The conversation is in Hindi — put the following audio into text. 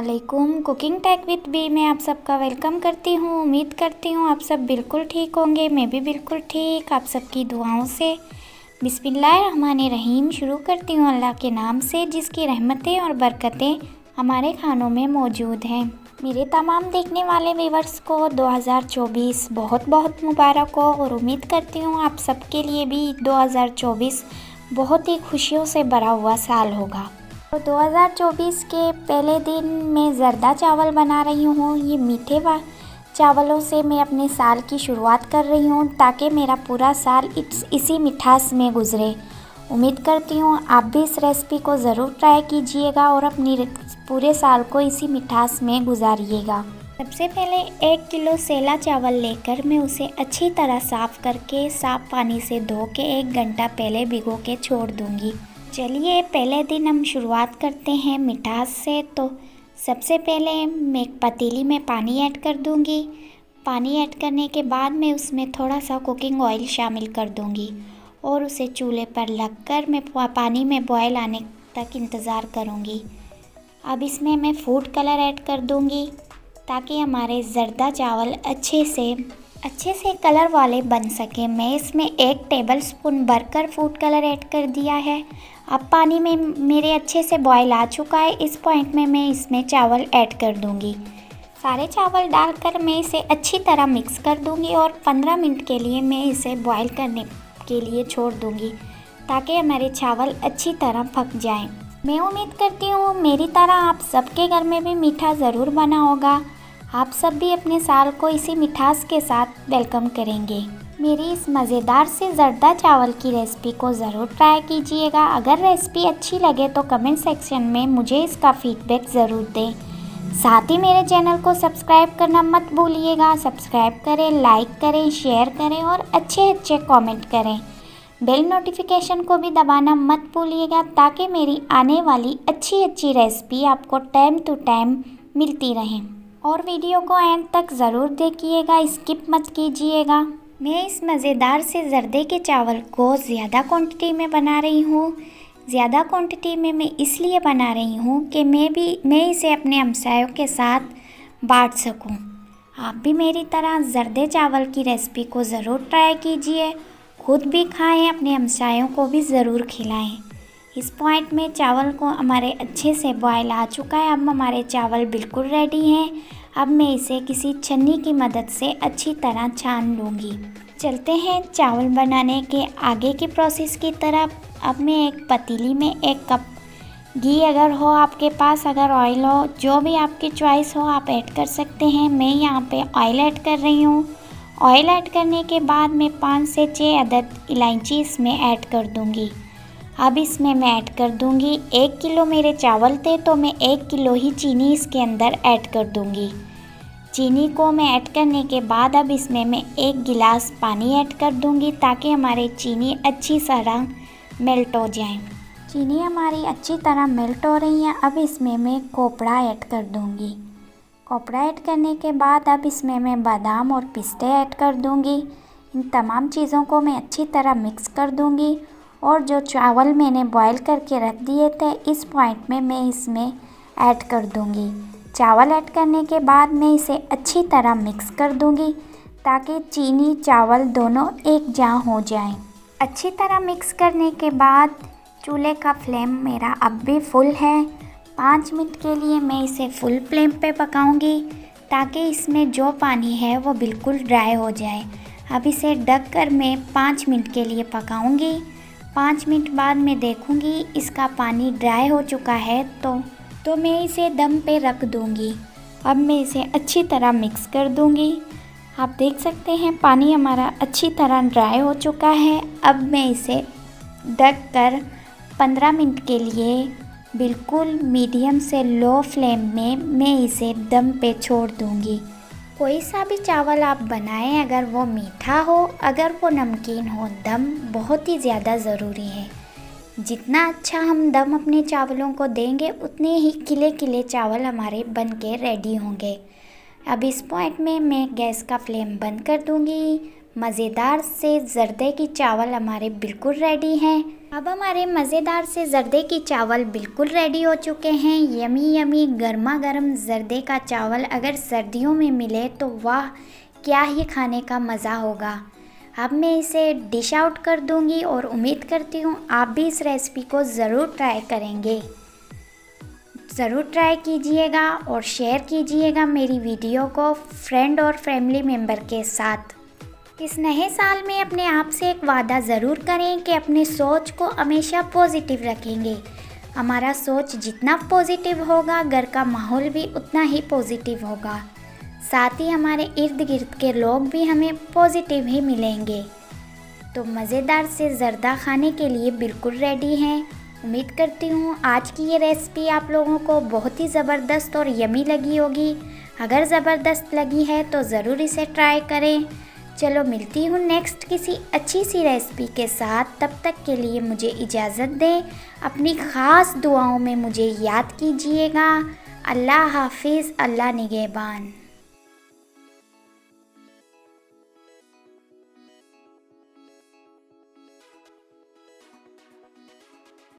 अस्सलामुअलैकुम। कुकिंग टेक विद बी में आप सबका वेलकम करती हूँ। उम्मीद करती हूँ आप सब बिल्कुल ठीक होंगे। मैं भी बिल्कुल ठीक, आप सबकी दुआओं से। बिस्मिल्लाहिर्रहमानिर्रहीम। शुरू करती हूँ अल्लाह के नाम से, जिसकी रहमतें और बरकतें हमारे खानों में मौजूद हैं। मेरे तमाम देखने वाले व्यूअर्स को 2024 बहुत बहुत मुबारक हो और उम्मीद करती हूँ आप सबके लिए भी 2024 बहुत ही खुशियों से भरा हुआ साल होगा। तो 2024 के पहले दिन मैं ज़र्दा चावल बना रही हूँ। ये मीठे चावलों से मैं अपने साल की शुरुआत कर रही हूँ, ताकि मेरा पूरा साल इसी मिठास में गुजरे। उम्मीद करती हूँ आप भी इस रेसिपी को ज़रूर ट्राई कीजिएगा और अपनी पूरे साल को इसी मिठास में गुजारिएगा। सबसे पहले 1 किलो सेला चावल लेकर मैं उसे अच्छी तरह साफ़ करके साफ़ पानी से धो के 1 घंटा पहले भिगो के छोड़ दूँगी। चलिए पहले दिन हम शुरुआत करते हैं मिठास से। तो सबसे पहले मैं एक पतीली में पानी ऐड कर दूंगी। पानी ऐड करने के बाद मैं उसमें थोड़ा सा कुकिंग ऑयल शामिल कर दूंगी और उसे चूल्हे पर लगकर मैं पानी में बॉयल आने तक इंतज़ार करूंगी। अब इसमें मैं फूड कलर ऐड कर दूंगी, ताकि हमारे ज़र्दा चावल अच्छे से कलर वाले बन सके। मैं इसमें 1 टेबलस्पून भरकर फूड कलर ऐड कर दिया है। अब पानी में मेरे अच्छे से बॉयल आ चुका है। इस पॉइंट में मैं इसमें चावल ऐड कर दूंगी। सारे चावल डालकर मैं इसे अच्छी तरह मिक्स कर दूंगी और 15 मिनट के लिए मैं इसे बॉयल करने के लिए छोड़ दूंगी, ताकि हमारे चावल अच्छी तरह पक जाएं। मैं उम्मीद करती हूँ मेरी तरह आप सबके घर में भी मीठा ज़रूर बना होगा। आप सब भी अपने साल को इसी मिठास के साथ वेलकम करेंगे। मेरी इस मज़ेदार से ज़र्दा चावल की रेसिपी को ज़रूर ट्राई कीजिएगा। अगर रेसिपी अच्छी लगे तो कमेंट सेक्शन में मुझे इसका फीडबैक ज़रूर दें। साथ ही मेरे चैनल को सब्सक्राइब करना मत भूलिएगा। सब्सक्राइब करें, लाइक करें, शेयर करें और अच्छे कमेंट करें। बेल नोटिफिकेशन को भी दबाना मत भूलिएगा, ताकि मेरी आने वाली अच्छी रेसिपी आपको टाइम टू टाइम मिलती रहें। और वीडियो को एंड तक ज़रूर देखिएगा, स्किप मत कीजिएगा। मैं इस मज़ेदार से ज़र्दे के चावल को ज़्यादा क्वांटिटी में बना रही हूँ। ज़्यादा क्वांटिटी में मैं इसलिए बना रही हूँ कि मैं इसे अपने हमसायों के साथ बांट सकूँ। आप भी मेरी तरह ज़र्दे चावल की रेसिपी को ज़रूर ट्राई कीजिए। खुद भी खाएं, अपने हमसायों को भी ज़रूर खिलाएं। इस पॉइंट में चावल को हमारे अच्छे से बॉयल आ चुका है। अब हमारे चावल बिल्कुल रेडी हैं। अब मैं इसे किसी छन्नी की मदद से अच्छी तरह छान लूँगी। चलते हैं चावल बनाने के आगे की प्रोसेस की तरफ। अब मैं एक पतीली में 1 कप घी अगर हो आपके पास, अगर ऑयल हो, जो भी आपकी चॉइस हो आप ऐड कर सकते हैं। मैं यहाँ पे ऑयल ऐड कर रही हूँ। ऑयल ऐड करने के बाद मैं 5 से 6 अदद इलायची इसमें ऐड कर दूँगी। अब इसमें मैं ऐड कर दूंगी 1 किलो मेरे चावल थे, तो मैं 1 किलो ही चीनी इसके अंदर ऐड कर दूंगी। चीनी को मैं ऐड करने के बाद अब इसमें मैं 1 गिलास पानी ऐड कर दूंगी, ताकि हमारे चीनी अच्छी तरह मेल्ट हो जाए। चीनी हमारी अच्छी तरह मेल्ट हो रही है। अब इसमें मैं कोपड़ा ऐड कर दूंगी। कोपड़ा ऐड करने के बाद अब इसमें मैं बादाम और पिस्ते ऐड कर दूंगी। इन तमाम चीज़ों को मैं अच्छी तरह मिक्स कर दूंगी। और जो चावल मैंने बॉईल करके रख दिए थे, इस पॉइंट में मैं इसमें ऐड कर दूंगी। चावल ऐड करने के बाद मैं इसे अच्छी तरह मिक्स कर दूंगी, ताकि चीनी चावल दोनों एक जहाँ हो जाएं। अच्छी तरह मिक्स करने के बाद चूल्हे का फ्लेम मेरा अब भी फुल है। 5 मिनट के लिए मैं इसे फुल फ्लेम पे पकाऊंगी, ताकि इसमें जो पानी है वो बिल्कुल ड्राई हो जाए। अब इसे ढक कर मैं 5 मिनट के लिए पकाऊंगी। 5 मिनट बाद मैं देखूंगी इसका पानी ड्राई हो चुका है, तो मैं इसे दम पे रख दूंगी। अब मैं इसे अच्छी तरह मिक्स कर दूंगी। आप देख सकते हैं पानी हमारा अच्छी तरह ड्राई हो चुका है। अब मैं इसे ढक कर 15 मिनट के लिए बिल्कुल मीडियम से लो फ्लेम में मैं इसे दम पे छोड़ दूंगी। कोई सा भी चावल आप बनाएं, अगर वो मीठा हो, अगर वो नमकीन हो, दम बहुत ही ज़्यादा ज़रूरी है। जितना अच्छा हम दम अपने चावलों को देंगे, उतने ही खिले चावल हमारे बन के रेडी होंगे। अब इस पॉइंट में मैं गैस का फ्लेम बंद कर दूंगी। मज़ेदार से जर्दे की चावल हमारे बिल्कुल रेडी हैं। अब हमारे मज़ेदार से जर्दे की चावल बिल्कुल रेडी हो चुके हैं। यमी यमी गर्मा गर्म जर्दे का चावल अगर सर्दियों में मिले तो वाह, क्या ही खाने का मज़ा होगा। अब मैं इसे डिश आउट कर दूंगी और उम्मीद करती हूँ आप भी इस रेसिपी को ज़रूर ट्राई करेंगे। ज़रूर ट्राई कीजिएगा और शेयर कीजिएगा मेरी वीडियो को फ्रेंड और फैमिली मेम्बर के साथ। इस नए साल में अपने आप से एक वादा ज़रूर करें कि अपनी सोच को हमेशा पॉजिटिव रखेंगे। हमारा सोच जितना पॉजिटिव होगा, घर का माहौल भी उतना ही पॉजिटिव होगा। साथ ही हमारे इर्द गिर्द के लोग भी हमें पॉजिटिव ही मिलेंगे। तो मज़ेदार से ज़र्दा खाने के लिए बिल्कुल रेडी हैं। उम्मीद करती हूँ आज की ये रेसिपी आप लोगों को बहुत ही ज़बरदस्त और यमी लगी होगी। अगर ज़बरदस्त लगी है तो ज़रूर इसे ट्राई करें। चलो मिलती हूँ नेक्स्ट किसी अच्छी सी रेसिपी के साथ। तब तक के लिए मुझे इजाज़त दें। अपनी ख़ास दुआओं में मुझे याद कीजिएगा। अल्लाह हाफिज़, अल्लाह निगहबान।